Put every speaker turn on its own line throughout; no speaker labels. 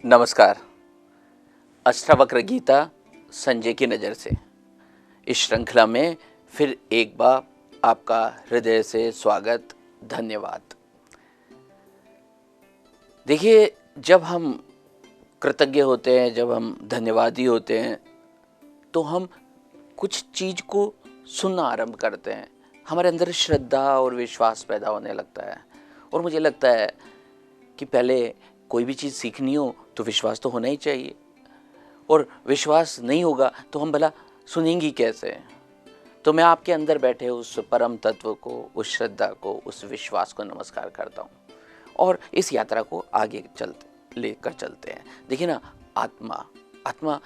नमस्कार। अष्टावक्र गीता संजय की नज़र से इस श्रृंखला में फिर एक बार आपका हृदय से स्वागत, धन्यवाद। देखिए, जब हम कृतज्ञ होते हैं, जब हम धन्यवादी होते हैं, तो हम कुछ चीज़ को सुनना आरंभ करते हैं। हमारे अंदर श्रद्धा और विश्वास पैदा होने लगता है। और मुझे लगता है कि पहले कोई भी चीज़ सीखनी हो तो विश्वास तो होना ही चाहिए, और विश्वास नहीं होगा तो हम भला सुनेंगी कैसे। तो मैं आपके अंदर बैठे उस परम तत्व को, उस श्रद्धा को, उस विश्वास को नमस्कार करता हूँ और इस यात्रा को आगे लेकर चलते हैं। देखिए ना, आत्मा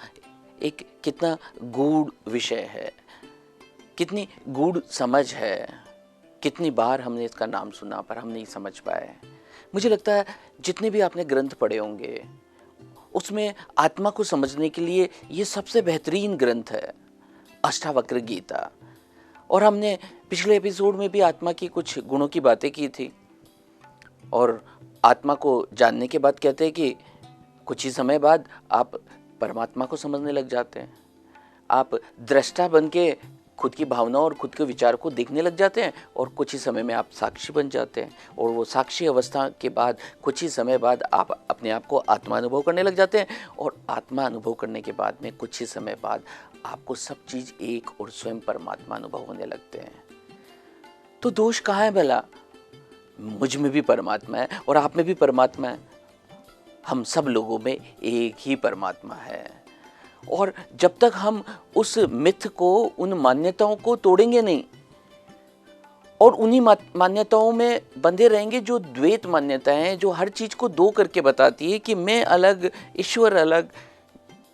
एक कितना गूढ़ विषय है, कितनी गूढ़ समझ है। कितनी बार हमने इसका नाम सुना पर हम नहीं समझ पाए। मुझे लगता है जितने भी आपने ग्रंथ पढ़े होंगे उसमें आत्मा को समझने के लिए ये सबसे बेहतरीन ग्रंथ है, अष्टावक्र गीता। और हमने पिछले एपिसोड में भी आत्मा की कुछ गुणों की बातें की थी। और आत्मा को जानने के बाद कहते हैं कि कुछ ही समय बाद आप परमात्मा को समझने लग जाते हैं। आप दृष्टा बन के खुद की भावनाओं और खुद के विचार को देखने लग जाते हैं, और कुछ ही समय में आप साक्षी बन जाते हैं। और वो साक्षी अवस्था के बाद कुछ ही समय बाद आप अपने आप को आत्मा अनुभव करने लग जाते हैं, और आत्मा अनुभव करने के बाद में कुछ ही समय बाद आपको सब चीज़ एक और स्वयं परमात्मा अनुभव होने लगते हैं। तो दोष कहाँ है भला? मुझ में भी परमात्मा है और आप में भी परमात्मा है। हम सब लोगों में एक ही परमात्मा है। और जब तक हम उस मिथ को, उन मान्यताओं को तोड़ेंगे नहीं और उन्हीं मान्यताओं में बंधे रहेंगे जो द्वैत मान्यताएं हैं, जो हर चीज को दो करके बताती है कि मैं अलग, ईश्वर अलग,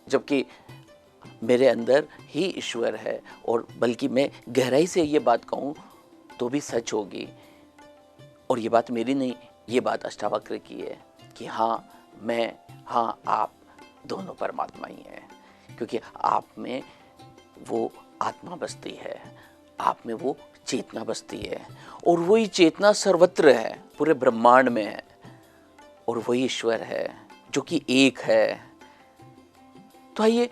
जबकि मेरे अंदर ही ईश्वर है। और बल्कि मैं गहराई से ये बात कहूँ तो भी सच होगी। और ये बात मेरी नहीं, ये बात अष्टावक्र की है कि हाँ मैं, हाँ आप दोनों परमात्मा ही हैं। क्योंकि आप में वो आत्मा बसती है, आप में वो चेतना बसती है, और वही चेतना सर्वत्र है, पूरे ब्रह्मांड में है। और वही ईश्वर है जो कि एक है। तो आइए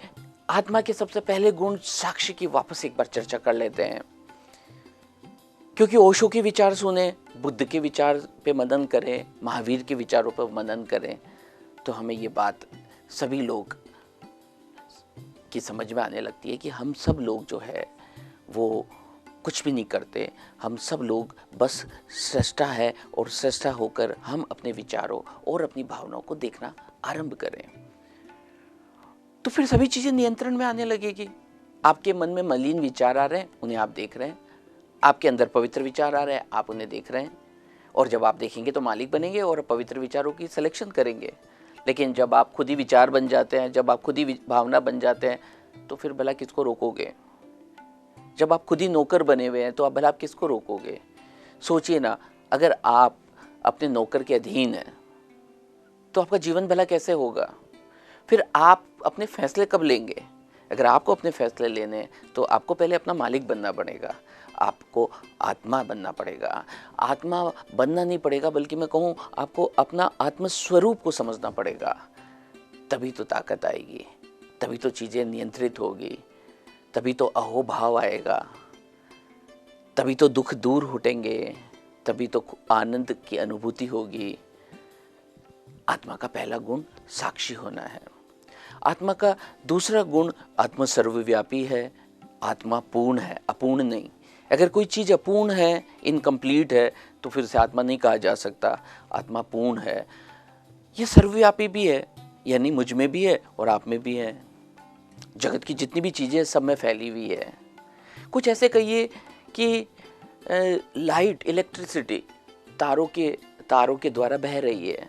आत्मा के सबसे पहले गुण साक्षी की वापस एक बार चर्चा कर लेते हैं। क्योंकि ओशो के विचार सुने, बुद्ध के विचार पे मनन करें, महावीर के विचारों पर मनन करें, तो हमें ये बात सभी लोग की समझ में आने लगती है कि हम सब लोग जो है वो कुछ भी नहीं करते। हम सब लोग बस सृष्टा है, और सृष्टा होकर हम अपने विचारों और अपनी भावनाओं को देखना आरंभ करें तो फिर सभी चीजें नियंत्रण में आने लगेगी। आपके मन में मलिन विचार आ रहे हैं, उन्हें आप देख रहे हैं। आपके अंदर पवित्र विचार आ रहे हैं, आप उन्हें देख रहे हैं। और जब आप देखेंगे तो मालिक बनेंगे और पवित्र विचारों की सिलेक्शन करेंगे। लेकिन जब आप खुद ही विचार बन जाते हैं, जब आप खुद ही भावना बन जाते हैं, तो फिर भला किसको रोकोगे? जब आप खुद ही नौकर बने हुए हैं तो आप भला आप किसको रोकोगे? सोचिए ना, अगर आप अपने नौकर के अधीन हैं तो आपका जीवन भला कैसे होगा? फिर आप अपने फैसले कब लेंगे? अगर आपको अपने फैसले लेने हैं तो आपको पहले अपना मालिक बनना पड़ेगा, आपको आत्मा बनना पड़ेगा। आत्मा बनना नहीं पड़ेगा, बल्कि मैं कहूँ आपको अपना आत्मस्वरूप को समझना पड़ेगा। तभी तो ताकत आएगी, तभी तो चीज़ें नियंत्रित होगी, तभी तो अहोभाव आएगा, तभी तो दुख दूर हटेंगे, तभी तो आनंद की अनुभूति होगी। आत्मा का पहला गुण साक्षी होना है। आत्मा का दूसरा गुण आत्मा सर्वव्यापी है। आत्मा पूर्ण है, अपूर्ण नहीं। अगर कोई चीज़ अपूर्ण है, इनकम्प्लीट है, तो फिर से आत्मा नहीं कहा जा सकता। आत्मा पूर्ण है, ये सर्वव्यापी भी है, यानी मुझ में भी है और आप में भी है। जगत की जितनी भी चीज़ें सब में फैली हुई है। कुछ ऐसे कहिए कि लाइट, इलेक्ट्रिसिटी तारों के द्वारा बह रही है,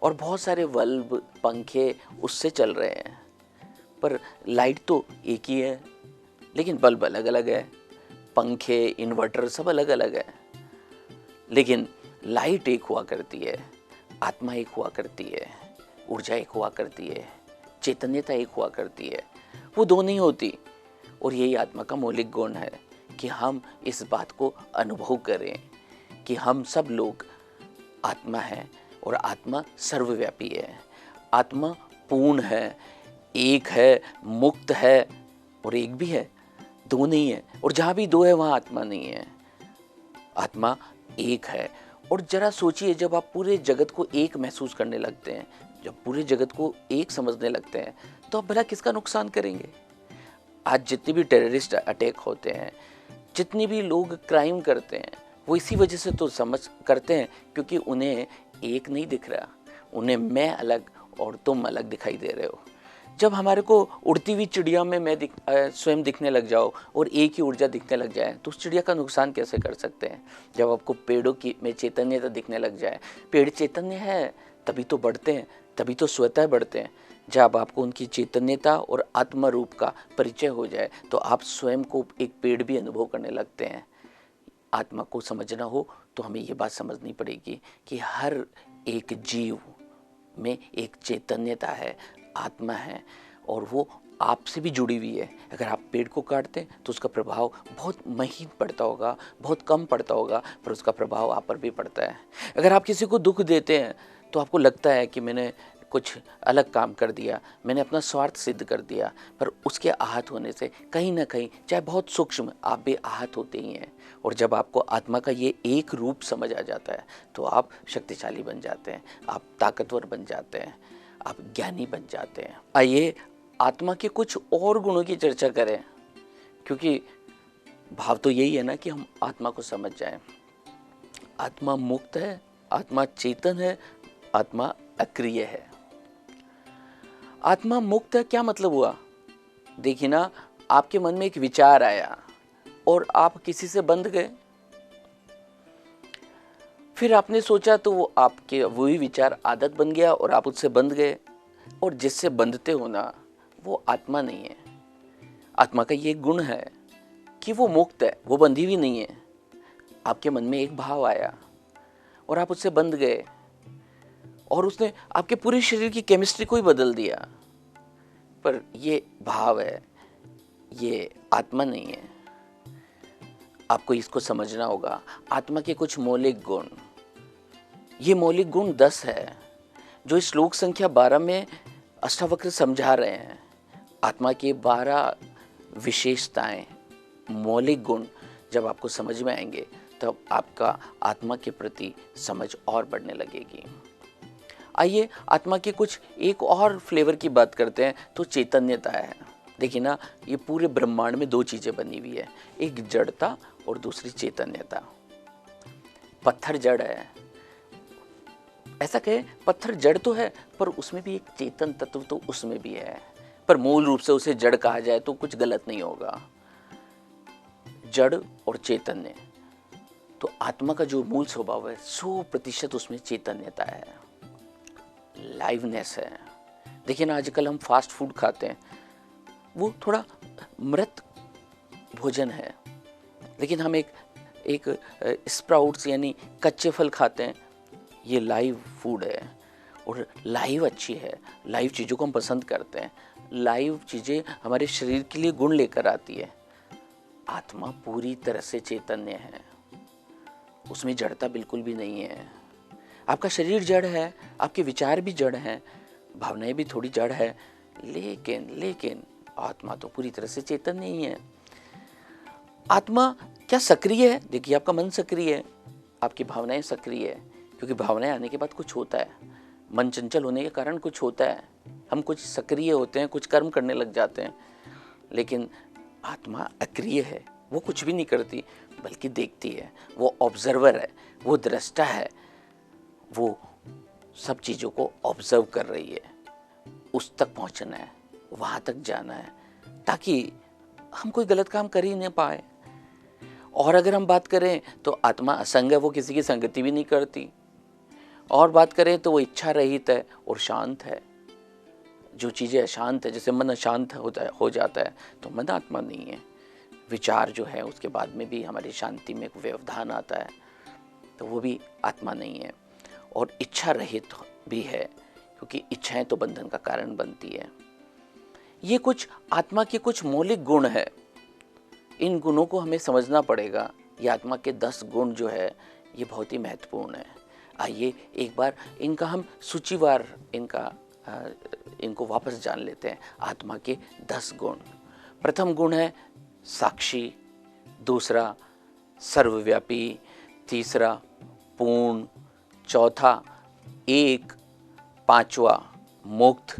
और बहुत सारे बल्ब, पंखे उससे चल रहे हैं। पर लाइट तो एक ही है, लेकिन बल्ब अलग अलग है, पंखे, इन्वर्टर सब अलग अलग है। लेकिन लाइट एक हुआ करती है, आत्मा एक हुआ करती है, ऊर्जा एक हुआ करती है, चैतन्यता एक हुआ करती है। वो दो नहीं होती। और यही आत्मा का मौलिक गुण है कि हम इस बात को अनुभव करें कि हम सब लोग आत्मा हैं और आत्मा सर्वव्यापी है। आत्मा पूर्ण है, एक है, मुक्त है और एक भी है, दो नहीं है। और जहाँ भी दो है वहाँ आत्मा नहीं है, आत्मा एक है। और जरा सोचिए, जब आप पूरे जगत को एक महसूस करने लगते हैं, जब पूरे जगत को एक समझने लगते हैं, तो आप भला किसका नुकसान करेंगे? आज जितने भी टेररिस्ट अटैक होते हैं, जितने भी लोग क्राइम करते हैं, वो इसी वजह से तो समझ करते हैं क्योंकि उन्हें एक नहीं दिख रहा, उन्हें मैं अलग और तुम अलग दिखाई दे रहे हो। जब हमारे को उड़ती हुई चिड़िया में मैं स्वयं दिखने लग जाओ और एक ही ऊर्जा दिखने लग जाए, तो उस चिड़िया का नुकसान कैसे कर सकते हैं? जब आपको पेड़ों की में चैतन्यता दिखने लग जाए, पेड़ चैतन्य है तभी तो बढ़ते हैं, तभी तो स्वतः बढ़ते हैं। जब आपको उनकी चैतन्यता और आत्मा रूप का परिचय हो जाए, तो आप स्वयं को एक पेड़ भी अनुभव करने लगते हैं। आत्मा को समझना हो तो हमें ये बात समझनी पड़ेगी कि हर एक जीव में एक चैतन्यता है, आत्मा है, और वो आपसे भी जुड़ी हुई है। अगर आप पेड़ को काटते हैं तो उसका प्रभाव बहुत महीन पड़ता होगा, बहुत कम पड़ता होगा, पर उसका प्रभाव आप पर भी पड़ता है। अगर आप किसी को दुख देते हैं तो आपको लगता है कि मैंने कुछ अलग काम कर दिया, मैंने अपना स्वार्थ सिद्ध कर दिया, पर उसके आहत होने से कहीं ना कहीं, चाहे बहुत सूक्ष्म, आप भी आहत होते ही हैं। और जब आपको आत्मा का ये एक रूप समझ आ जाता है तो आप शक्तिशाली बन जाते हैं, आप ताकतवर बन जाते हैं, आप ज्ञानी बन जाते हैं। आइए आत्मा के कुछ और गुणों की चर्चा करें, क्योंकि भाव तो यही है ना कि हम आत्मा को समझ जाएं। आत्मा मुक्त है, आत्मा चेतन है, आत्मा अक्रिय है। आत्मा मुक्त है, क्या मतलब हुआ? देखिए ना, आपके मन में एक विचार आया और आप किसी से बंध गए, फिर आपने सोचा तो वो आपके वही विचार आदत बन गया और आप उससे बंध गए। और जिससे बंधते हो ना, वो आत्मा नहीं है। आत्मा का ये गुण है कि वो मुक्त है, वो बंधी हुई नहीं है। आपके मन में एक भाव आया और आप उससे बंध गए और उसने आपके पूरे शरीर की केमिस्ट्री को ही बदल दिया, पर ये भाव है, ये आत्मा नहीं है। आपको इसको समझना होगा। आत्मा के कुछ मौलिक गुण, ये मौलिक गुण 10 है जो इस श्लोक संख्या 12 में अष्टावक्र समझा रहे हैं। आत्मा के 12 विशेषताएं, मौलिक गुण जब आपको समझ में आएंगे तब आपका आत्मा के प्रति समझ और बढ़ने लगेगी। आइए आत्मा के कुछ एक और फ्लेवर की बात करते हैं, तो चैतन्यता है। देखिए ना, ये पूरे ब्रह्मांड में दो चीजें बनी हुई है, एक जड़ता और दूसरी चैतन्यता। पत्थर जड़ है, ऐसा कहे, पत्थर जड़ तो है पर उसमें भी एक चेतन तत्व तो उसमें भी है, पर मूल रूप से उसे जड़ कहा जाए तो कुछ गलत नहीं होगा। जड़ और चैतन्य, तो आत्मा का जो मूल स्वभाव है 100% उसमें चैतन्यता है, लाइवनेस है। देखिए ना, आजकल हम फास्ट फूड खाते हैं, वो थोड़ा मृत भोजन है, लेकिन हम एक स्प्राउट्स यानी कच्चे फल खाते हैं, ये लाइव फूड है और लाइव अच्छी है। लाइव चीज़ों को हम पसंद करते हैं, लाइव चीज़ें हमारे शरीर के लिए गुण लेकर आती है। आत्मा पूरी तरह से चैतन्य है, उसमें जड़ता बिल्कुल भी नहीं है। आपका शरीर जड़ है, आपके विचार भी जड़ हैं, भावनाएं भी थोड़ी जड़ है, लेकिन आत्मा तो पूरी तरह से चेतन नहीं है। आत्मा क्या सक्रिय है? देखिए, आपका मन सक्रिय है, आपकी भावनाएं सक्रिय है, क्योंकि भावनाएं आने के बाद कुछ होता है। मन चंचल होने के कारण कुछ होता है, हम कुछ सक्रिय होते हैं, कुछ कर्म करने लग जाते हैं। लेकिन आत्मा अक्रिय है, वो कुछ भी नहीं करती बल्कि देखती है, वो ऑब्जर्वर है, वो दृष्टा है, वो सब चीज़ों को ऑब्जर्व कर रही है। उस तक पहुंचना है, वहां तक जाना है, ताकि हम कोई गलत काम कर ही नहीं पाए। और अगर हम बात करें तो आत्मा असंग है, वो किसी की संगति भी नहीं करती। और बात करें तो वो इच्छा रहित है और शांत है। जो चीज़ें अशांत है, जैसे मन अशांत हो जाता है, तो मन आत्मा नहीं है। विचार जो है उसके बाद में भी हमारी शांति में एक व्यवधान आता है, तो वो भी आत्मा नहीं है। और इच्छा रहित भी है, क्योंकि इच्छाएं तो बंधन का कारण बनती है। ये कुछ आत्मा के कुछ मौलिक गुण है, इन गुणों को हमें समझना पड़ेगा। ये आत्मा के 10 गुण जो है ये बहुत ही महत्वपूर्ण है। आइए एक बार इनका हम सूचीवार इनका इनको वापस जान लेते हैं। आत्मा के 10 गुण। प्रथम गुण है साक्षी, दूसरा सर्वव्यापी, तीसरा पूर्ण, चौथा एक, पांचवा मुक्त,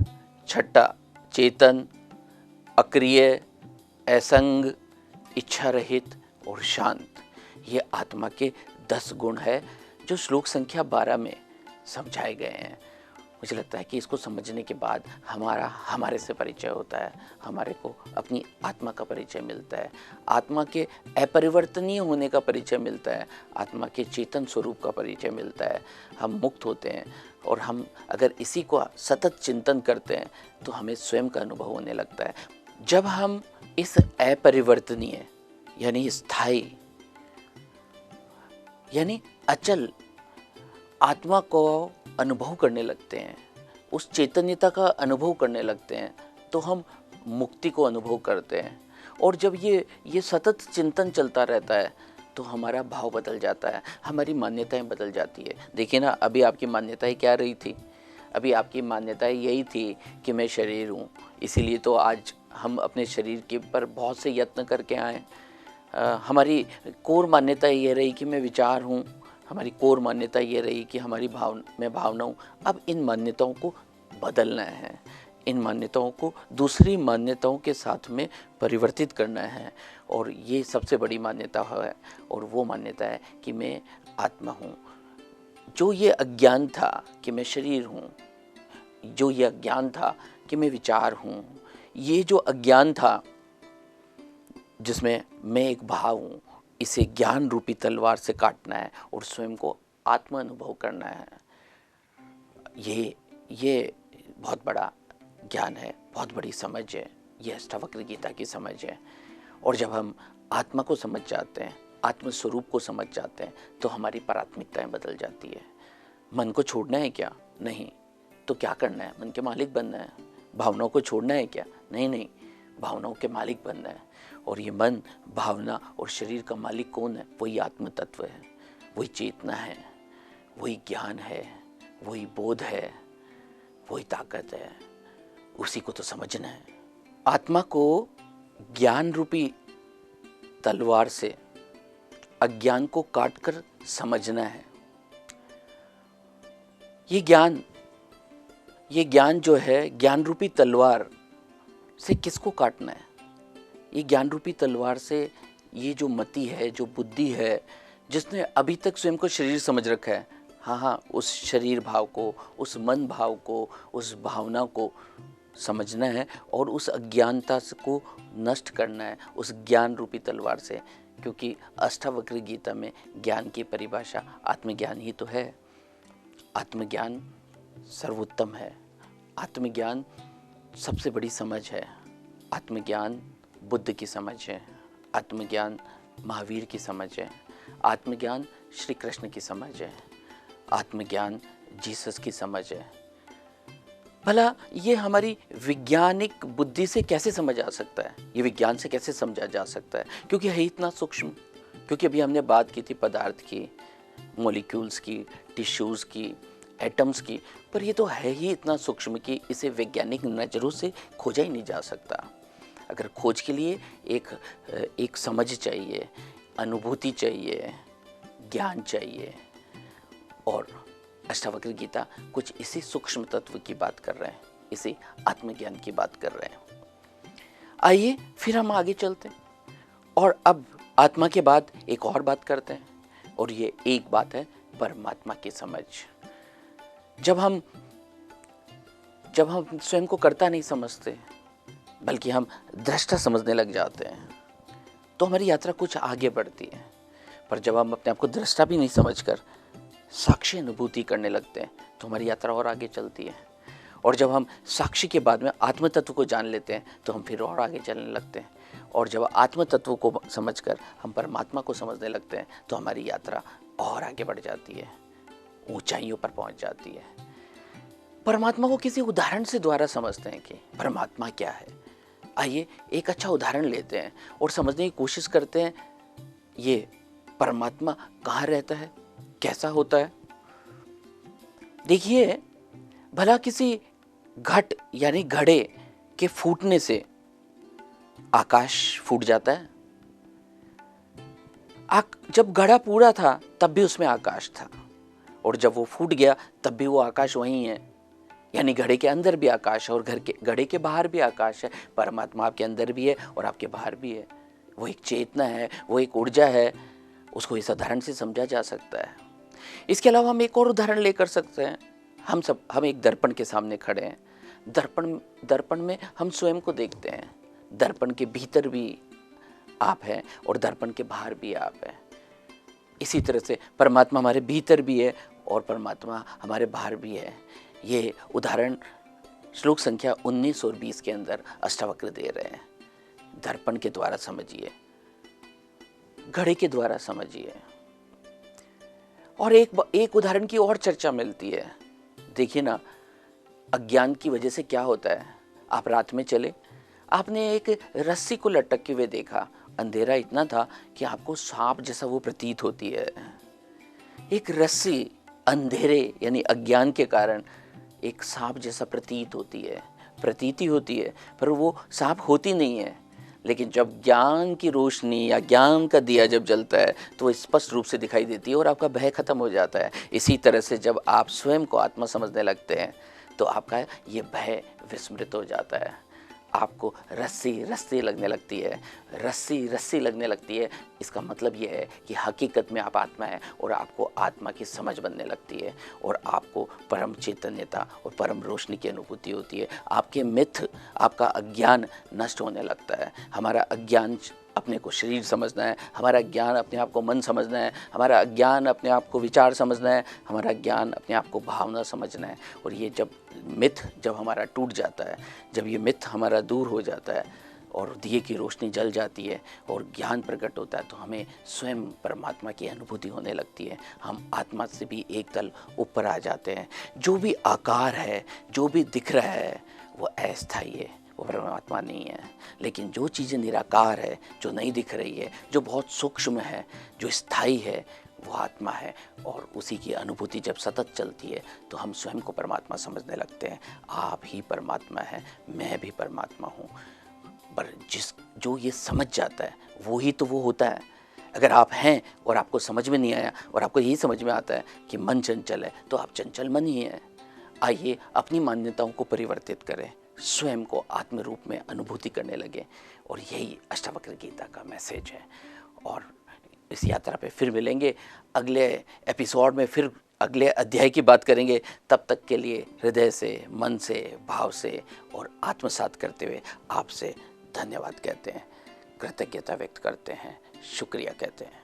छठा चेतन, अक्रिय, असंग, इच्छा रहित और शांत। ये आत्मा के 10 गुण है जो श्लोक संख्या 12 में समझाए गए हैं। मुझे लगता है कि इसको समझने के बाद हमारे से परिचय होता है, हमारे को अपनी आत्मा का परिचय मिलता है, आत्मा के अपरिवर्तनीय होने का परिचय मिलता है, आत्मा के चेतन स्वरूप का परिचय मिलता है। हम मुक्त होते हैं और हम अगर इसी को सतत चिंतन करते हैं तो हमें स्वयं का अनुभव होने लगता है। जब हम इस अपरिवर्तनीय यानी स्थायी यानी अचल आत्मा को अनुभव करने लगते हैं, उस चैतन्यता का अनुभव करने लगते हैं, तो हम मुक्ति को अनुभव करते हैं। और जब ये सतत चिंतन चलता रहता है तो हमारा भाव बदल जाता है, हमारी मान्यताएं बदल जाती है। देखिए ना, अभी आपकी मान्यताएं क्या रही थी? अभी आपकी मान्यताएं यही थी कि मैं शरीर हूँ, इसीलिए तो आज हम अपने शरीर के पर बहुत से यत्न करके आए। हमारी कोर मान्यता ये रही कि मैं विचार हूँ, हमारी कोर मान्यता ये रही कि मैं भावना हूँ। अब इन मान्यताओं को बदलना है, इन मान्यताओं को दूसरी मान्यताओं के साथ में परिवर्तित करना है। और ये सबसे बड़ी मान्यता है, और वो मान्यता है कि मैं आत्मा हूँ। जो ये अज्ञान था कि मैं शरीर हूँ, जो ये अज्ञान था कि मैं विचार हूँ, ये जो अज्ञान था जिसमें मैं एक भाव हूँ, इसे ज्ञान रूपी तलवार से काटना है और स्वयं को आत्म अनुभव करना है। ये बहुत बड़ा ज्ञान है, बहुत बड़ी समझ है, ये अष्टावक्र गीता की समझ है। और जब हम आत्मा को समझ जाते हैं, आत्म स्वरूप को समझ जाते हैं, तो हमारी प्राथमिकताएं बदल जाती है। मन को छोड़ना है क्या? नहीं। तो क्या करना है? मन के मालिक बनना है। भावनाओं को छोड़ना है क्या? नहीं, भावनाओं के मालिक बनना है। और ये मन, भावना और शरीर का मालिक कौन है? वही आत्म तत्व है, वही चेतना है, वही ज्ञान है, वही बोध है, वही ताकत है। उसी को तो समझना है। आत्मा को ज्ञान रूपी तलवार से अज्ञान को काटकर समझना है। ये ज्ञान जो है, ज्ञान रूपी तलवार से किसको काटना है? ये ज्ञान रूपी तलवार से ये जो मति है, जो बुद्धि है, जिसने अभी तक स्वयं को शरीर समझ रखा है, हाँ, उस शरीर भाव को, उस मन भाव को, उस भावना को समझना है और उस अज्ञानता को नष्ट करना है उस ज्ञान रूपी तलवार से। क्योंकि अष्टावक्र गीता में ज्ञान की परिभाषा आत्मज्ञान ही तो है। आत्मज्ञान सर्वोत्तम है, आत्मज्ञान सबसे बड़ी समझ है। आत्मज्ञान बुद्ध की समझ है, आत्मज्ञान महावीर की समझ है, आत्मज्ञान श्री कृष्ण की समझ है, आत्मज्ञान जीसस की समझ है। भला ये हमारी वैज्ञानिक बुद्धि से कैसे समझ आ सकता है? ये विज्ञान से कैसे समझा जा सकता है? क्योंकि है इतना सूक्ष्म। क्योंकि अभी हमने बात की थी पदार्थ की, मॉलिक्यूल्स की, टिश्यूज़ की, एटम्स की, पर ये तो है ही इतना सूक्ष्म कि इसे वैज्ञानिक नज़रों से खोजा ही नहीं जा सकता। अगर खोज के लिए एक समझ चाहिए, अनुभूति चाहिए, ज्ञान चाहिए। और अष्टावक्र गीता कुछ इसी सूक्ष्म तत्व की बात कर रहे हैं, इसी आत्मज्ञान की बात कर रहे हैं। आइए फिर हम आगे चलते हैं और अब आत्मा के बाद एक और बात करते हैं, और ये एक बात है परमात्मा की समझ। जब हम स्वयं को कर्ता नहीं समझते, बल्कि हम दृष्टा समझने लग जाते हैं, तो हमारी यात्रा कुछ आगे बढ़ती है। पर जब हम अपने आप को दृष्टा भी नहीं समझकर साक्षी अनुभूति करने लगते हैं, तो हमारी यात्रा और आगे चलती है। और जब हम साक्षी के बाद में आत्म तत्व को जान लेते हैं, तो हम फिर और आगे चलने लगते हैं। और जब आत्म तत्व को समझकर हम परमात्मा को समझने लगते हैं, तो हमारी यात्रा और आगे बढ़ जाती है, ऊंचाइयों पर पहुंच जाती है। परमात्मा को किसी उदाहरण से द्वारा समझते हैं कि परमात्मा क्या है। आइए एक अच्छा उदाहरण लेते हैं और समझने की कोशिश करते हैं, ये परमात्मा कहाँ रहता है, कैसा होता है। देखिए, भला किसी घट यानी घड़े के फूटने से आकाश फूट जाता है। जब घड़ा पूरा था तब भी उसमें आकाश था, और जब वो फूट गया तब भी वो आकाश वहीं है। यानी घड़े के अंदर भी आकाश है और घड़े के बाहर भी आकाश है। परमात्मा आपके अंदर भी है और आपके बाहर भी है। वो एक चेतना है, वो एक ऊर्जा है। उसको इस उदाहरण से समझा जा सकता है। इसके अलावा हम एक और उदाहरण लेकर सकते हैं। हम एक दर्पण के सामने खड़े हैं। दर्पण में हम स्वयं को देखते हैं। दर्पण के भीतर भी आप हैं और दर्पण के बाहर भी आप हैं। इसी तरह से परमात्मा हमारे भीतर भी है और परमात्मा हमारे बाहर भी है। ये उदाहरण श्लोक संख्या 19 और 20 के अंदर अष्टावक्र दे रहे हैं। दर्पण के द्वारा समझिए, घड़े के द्वारा समझिए। और एक उदाहरण की और चर्चा मिलती है। देखिए ना, अज्ञान की वजह से क्या होता है। आप रात में चले, आपने एक रस्सी को लटकते हुए देखा। अंधेरा इतना था कि आपको सांप जैसा वो प्रतीत होती है। एक रस्सी अंधेरे यानी अज्ञान के कारण एक सांप जैसा प्रतीत होती है, प्रतीति होती है, पर वो सांप होती नहीं है। लेकिन जब ज्ञान की रोशनी या ज्ञान का दिया जब जलता है तो वो स्पष्ट रूप से दिखाई देती है और आपका भय खत्म हो जाता है। इसी तरह से जब आप स्वयं को आत्मा समझने लगते हैं तो आपका ये भय विस्मृत हो जाता है। आपको रस्सी रस्सी लगने लगती है, रस्सी रस्सी लगने लगती है। इसका मतलब ये है कि हकीकत में आप आत्मा है और आपको आत्मा की समझ बनने लगती है और आपको परम चैतन्यता और परम रोशनी की अनुभूति होती है। आपके मिथ, आपका अज्ञान नष्ट होने लगता है। हमारा अज्ञान अपने को शरीर समझना है, हमारा ज्ञान अपने आप को मन समझना है, हमारा ज्ञान अपने आप को विचार समझना है, हमारा ज्ञान अपने आप को भावना समझना है। और ये जब हमारा टूट जाता है, जब ये मिथ हमारा दूर हो जाता है और दिए की रोशनी जल जाती है और ज्ञान प्रकट होता है, तो हमें स्वयं परमात्मा की अनुभूति होने लगती है। हम आत्मा से भी एक तल ऊपर आ जाते हैं। जो भी आकार है, जो भी दिख रहा है, वो अस्थायी है, वो परमात्मा नहीं है। लेकिन जो चीज़ें निराकार है, जो नहीं दिख रही है, जो बहुत सूक्ष्म है, जो स्थायी है, वो आत्मा है। और उसी की अनुभूति जब सतत चलती है तो हम स्वयं को परमात्मा समझने लगते हैं। आप ही परमात्मा है, मैं भी परमात्मा हूँ। पर जो ये समझ जाता है वो ही तो वो होता है। अगर आप हैं और आपको समझ में नहीं आया और आपको यही समझ में आता है कि मन चंचल है, तो आप चंचल मन ही है। आइए अपनी मान्यताओं को परिवर्तित करें, स्वयं को आत्म रूप में अनुभूति करने लगे। और यही अष्टावक्र गीता का मैसेज है। और इस यात्रा पे फिर मिलेंगे, अगले एपिसोड में फिर अगले अध्याय की बात करेंगे। तब तक के लिए हृदय से, मन से, भाव से और आत्मसात करते हुए आपसे धन्यवाद कहते हैं, कृतज्ञता व्यक्त करते हैं, शुक्रिया कहते हैं।